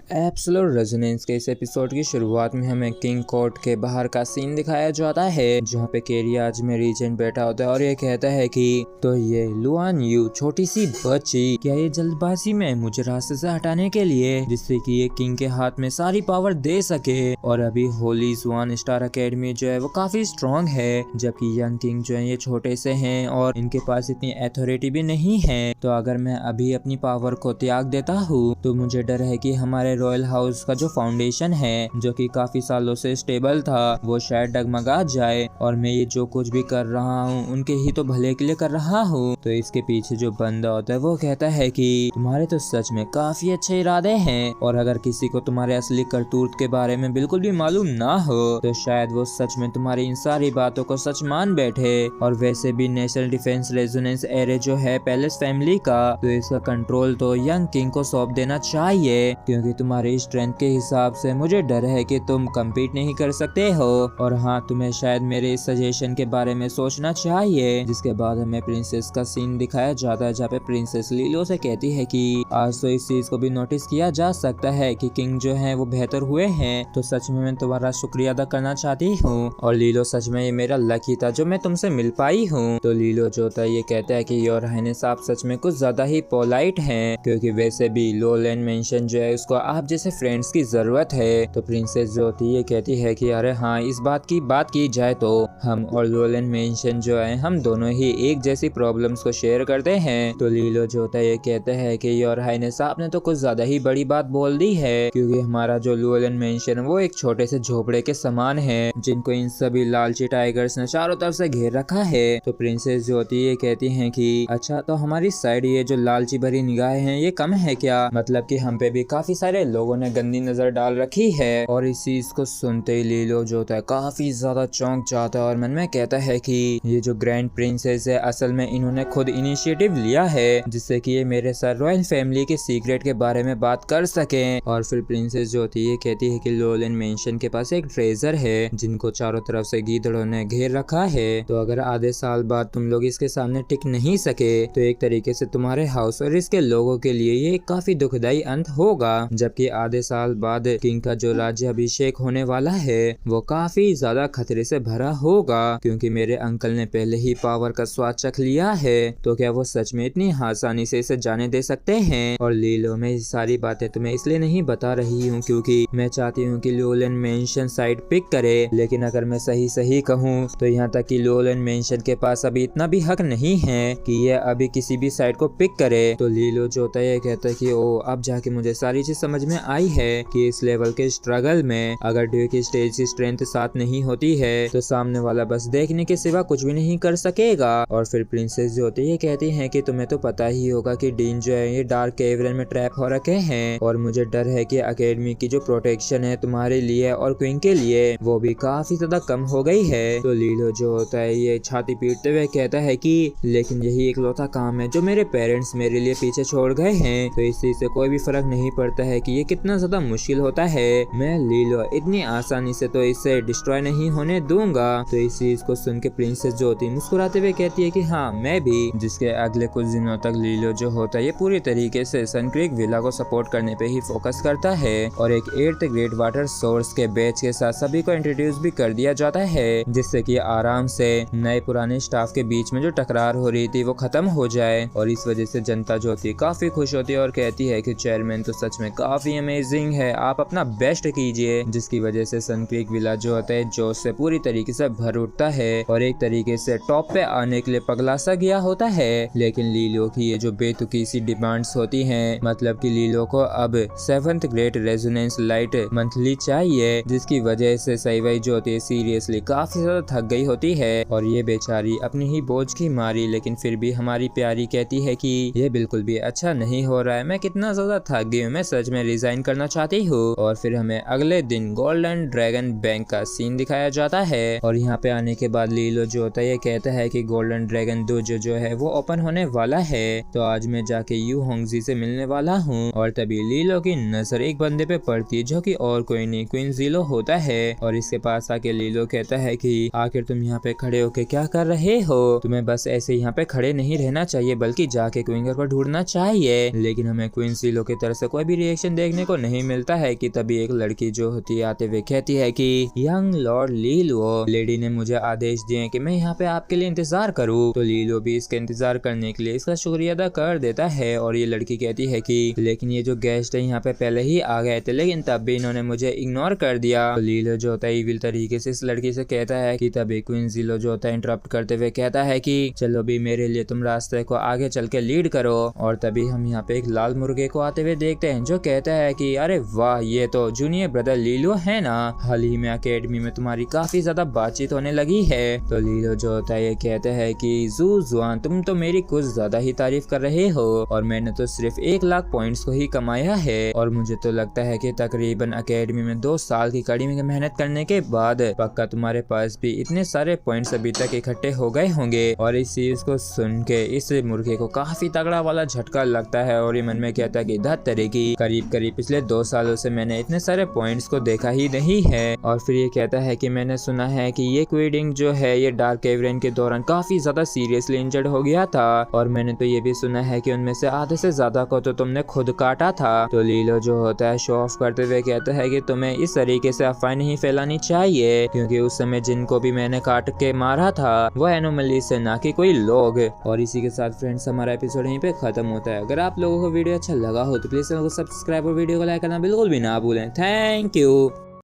Absolute resonance के इस episode की शुरुआत में हमें किंग कोर्ट के बाहर का सीन दिखाया जाता है, जहाँ पे केरियाज में रीजेंट बैठा होता है और ये कहता है कि तो ये लुआन यू छोटी सी बच्ची क्या ये जल्दबाजी में मुझे रास्ते से हटाने के लिए, जिससे कि ये किंग के हाथ में सारी पावर दे सके। और अभी होली स्वान स्टार अकेडमी जो है वो काफी स्ट्रॉन्ग है, जबकि यंग किंग जो है ये छोटे से हैं और इनके पास इतनी अथॉरिटी भी नहीं है। तो अगर मैं अभी अपनी पावर को त्याग देता हूँ तो मुझे डर है कि हमारे रॉयल हाउस का जो फाउंडेशन है, जो कि काफी सालों से स्टेबल था, वो शायद डगमगा जाए और मैं ये जो कुछ भी कर रहा हूँ उनके ही तो भले के लिए कर रहा हूँ। तो इसके पीछे जो बंदा होता है वो कहता है कि तुम्हारे तो सच में काफी अच्छे इरादे हैं, और अगर किसी को तुम्हारे असली करतूत के बारे में बिल्कुल भी मालूम ना हो तो शायद वो सच में तुम्हारी इन सारी बातों को सच मान बैठे। और वैसे भी नेशनल डिफेंस रेजोनेंस एरे जो है पैलेस फैमिली का, तो इसका कंट्रोल तो यंग किंग को सौंप देना चाहिए, क्योंकि तुम्हारी स्ट्रेंथ के हिसाब से मुझे डर है कि तुम कम्पीट नहीं कर सकते हो। और हाँ, तुम्हें शायद मेरे इस सजेशन के बारे में सोचना चाहिए। जिसके बाद हमें प्रिंसेस का सीन दिखाया जाता है, जहाँ पे प्रिंसेस लीलो से कहती है कि आज तो इस चीज को भी नोटिस किया जा सकता है कि किंग जो है वो बेहतर हुए हैं, तो सच में मैं तुम्हारा शुक्रिया अदा करना चाहती हूँ। और लीलो सच में ये मेरा लकी था जो मैं तुमसे मिल पाई हूँ। तो लीलो जो होता है ये कहता है कि योर हाइनेस आप सच में कुछ ज्यादा ही पोलाइट हैं, क्योंकि वैसे भी लोलैंड मेंशन जो है उसको आप जैसे फ्रेंड्स की जरूरत है। तो प्रिंसेस जो होती है कहती है कि अरे हाँ, इस बात की जाए तो हम और लोलैंड मेंशन जो है हम दोनों ही एक जैसी प्रॉब्लम्स को शेयर करते हैं। तो लीलो जो होता है ये कहता है कि योर हाइनेस आपने तो कुछ ज्यादा ही बड़ी बात बोल दी है, क्योंकि हमारा जो लोलैंड मेंशन वो एक छोटे से झोपड़े के समान है, जिनको इन सभी लालची टाइगर्स ने चारों तरफ से घेर रखा है। तो प्रिंसेस जो होती है कहती है कि अच्छा, तो हमारी साइड ये जो लालची भरी निगाहें हैं ये कम है क्या? मतलब कि हम पे भी काफी सारे लोगों ने गंदी नजर डाल रखी है। और इस चीज को सुनते ही लीलो जो होता है काफी ज्यादा चौंक जाता है और मन में कहता है कि ये जो ग्रैंड प्रिंसेस है असल में इन्होंने खुद इनिशिएटिव लिया है, जिससे कि ये मेरे साथ रॉयल फैमिली के सीक्रेट के बारे में बात कर सके। और फिर प्रिंसेस जो होती है कहती है कि लोलैंड मेंशन के पास एक ट्रेजर है जिनको चारों तरफ से गीदड़ों ने घेर रखा है। तो अगर आधे साल बाद तुम लोग इसके सामने टिक नहीं सके तो एक तरीके से तुम्हारे हाउस और इसके लोगों के लिए ये काफी दुखदाई अंत होगा। जबकि आधे साल बाद किंग का जो राज्य अभिषेक होने वाला है वो काफी ज्यादा खतरे से भरा होगा, क्योंकि मेरे अंकल ने पहले ही पावर का स्वाद चख लिया है। तो क्या वो सच में इतनी आसानी से इसे जाने दे सकते हैं? और लीलो, मैं ये सारी बातें तुम्हें इसलिए नहीं बता रही हूँ क्योंकि मैं चाहती हूँ कि लोलैंड मेंशन साइड पिक करे, लेकिन अगर मैं सही कहूँ तो यहाँ तक कि लोलैंड मेंशन के पास अभी इतना भी हक नहीं है कि ये अभी किसी भी साइड को पिक करे। तो लीलो जो होता है कहता है कि ओ, अब जाके मुझे सारी चीज समझ में आई है कि इस लेवल के स्ट्रगल में अगर ड्यू की स्टेज की स्ट्रेंथ साथ नहीं होती है तो सामने वाला बस देखने के सिवा कुछ भी नहीं कर सकेगा। और फिर प्रिंसेस जो होती है कहती है कि तुम्हें तो पता ही होगा कि डीन जो है ये डार्क केवरन में ट्रैप हो रखे हैं, और मुझे डर है कि अकेडमी की जो प्रोटेक्शन है तुम्हारे लिए और क्वीन के लिए वो भी काफी ज्यादा कम हो गई है। तो लीलो जो होता है ये छाती पीटते हुए कहता है कि लेकिन यही इकलौता काम है जो मेरे पेरेंट्स मेरे लिए पीछे छोड़ गए हैं, तो इस चीज से कोई भी फर्क नहीं पड़ता है कि ये कितना ज्यादा मुश्किल होता है। मैं लीलो इतनी आसानी से तो इसे डिस्ट्रॉय नहीं होने दूंगा। तो इस चीज को सुन के प्रिंसेस जो होती है मुस्कुराते हुए कहती है कि हाँ, मैं भी। जिसके अगले कुछ दिनों तक लीलो जो होता है ये पूरी तरीके से सनक्रीक विला को सपोर्ट करने पे ही फोकस करता है, और एक 8th ग्रेड वाटर सोर्स के बैच के साथ सभी को इंट्रोड्यूस भी कर दिया जाता है, जिससे कि आराम से नए पुराने स्टाफ के बीच में जो टकरार हो रही थी वो खत्म हो जाए। और इस वजह से जनता जो होती है काफी खुश होती है और कहती है कि चेयरमैन तो सच में काफी अमेजिंग है, आप अपना बेस्ट कीजिए। जिसकी वजह से सनक्रीक विला जो होता है जोश से पूरी तरीके से भर उठता है और एक तरीके से टॉप पे आने के लिए पगला सा गया होता है। लेकिन लीलो की ये जो बेतुकी सी डिमांड्स होती हैं, मतलब कि लीलो को अब 7th grade resonance light monthly चाहिए, जिसकी वजह से सईवई जो होती है सीरियसली काफी ज्यादा थक गई होती है और ये बेचारी अपनी ही बोझ की मारी, लेकिन फिर भी हमारी प्यारी कहती है कि ये बिल्कुल भी अच्छा नहीं हो रहा है, मैं कितना ज्यादा थक गई हूँ, मैं सच में रिजाइन करना चाहती हूँ। और फिर हमें अगले दिन गोल्डन ड्रैगन बैंक का सीन दिखाया जाता है, और यहाँ पे आने के बाद लीलो जो होता है ये कहता है कि गोल्डन ड्रैगन डोजो जो है वो ओपन होने वाला है, तो आज मैं जाके यू होंगजी से मिलने वाला हूँ। और तभी लीलो की नजर एक बंदे पे पड़ती है जो कि और कोई नहीं क्वीन जीलो होता है, और इसके पास आके लीलो कहता है कि आखिर तुम यहाँ पे खड़े होके क्या कर रहे हो, तुम्हें बस ऐसे यहाँ पे खड़े नहीं रहना चाहिए बल्कि जाके क्वीन को ढूंढना चाहिए। लेकिन हमें क्वीन जीलो की तरफ से कोई भी रिएक्शन देखने को नहीं मिलता है कि तभी एक लड़की जो होती है आते हुए कहती है कि यंग लॉर्ड लीलो, लेडी ने मुझे आदेश दिए कि मैं यहाँ पे आपके लिए इंतजार करूँ। तो लीलो भी इसका इंतजार करने के लिए इसका शुक्रिया अदा कर देता है और ये लड़की कहती है कि लेकिन ये जो गेस्ट है यहाँ पे पहले ही आ गए थे, लेकिन तब भी इन्होंने मुझे इग्नोर कर दिया। तो लीलो जो होता है इविल तरीके से इस लड़की से कहता है कि तभी क्वीन ज़ीलो जो होता है इंटरप्ट करते हुए कहता है कि चलो भी मेरे लिए तुम रास्ते को आगे चल के लीड करो। और तभी हम यहाँ पे एक लाल मुर्गे को आते हुए देखते हैं जो कहता है कि अरे वाह, ये तो जूनियर ब्रदर लीलो है ना, हाल ही में अकेडमी में तुम्हारी काफी ज्यादा बातचीत होने लगी है। तो लीलो जो होता है ये कहता है कि जू जुआन, तुम तो मेरी कुछ ज्यादा ही तारीफ कर रहे हो और मैंने तो सिर्फ 1 लाख पॉइंट्स को ही कमाया है और मुझे तो लगता है कि तकरीबन अकेडमी में 2 साल की कड़ी मेहनत करने के बाद पक्का तुम्हारे पास भी इतने सारे पॉइंट्स अभी तक इकट्ठे हो गए होंगे। और इस चीज को सुन के इस मुर्गे को काफी तगड़ा वाला झटका लगता है और ये मन में कहता है कि धत तरह की करीब पिछले 2 सालों से मैंने इतने सारे पॉइंट्स को देखा ही नहीं है। और फिर ये कहता है कि मैंने सुना है कि ये क्वीडिंग जो है ये डार्क कैवरेन के दौरान काफी ज्यादा सीरियसली इंजर्ड हो गया था और मैंने तो ये भी सुना है कि उनमें से आधे से ज्यादा को तो तुमने खुद काटा था। तो लीलो जो होता है शो ऑफ करते हुए कहता है कि तुम्हें इस तरीके से अफवाह नहीं फैलानी चाहिए क्योंकि उस समय जिनको भी मैंने काट के मारा था वो एनोमली से ना कि कोई लोग। और इसी के साथ फ्रेंड्स हमारा एपिसोड यहीं पे खत्म होता है। अगर आप लोगों को वीडियो अच्छा लगा हो तो प्लीज चैनल को सब्सक्राइब और वीडियो को लाइक करना बिल्कुल भी ना भूलें। Thank you.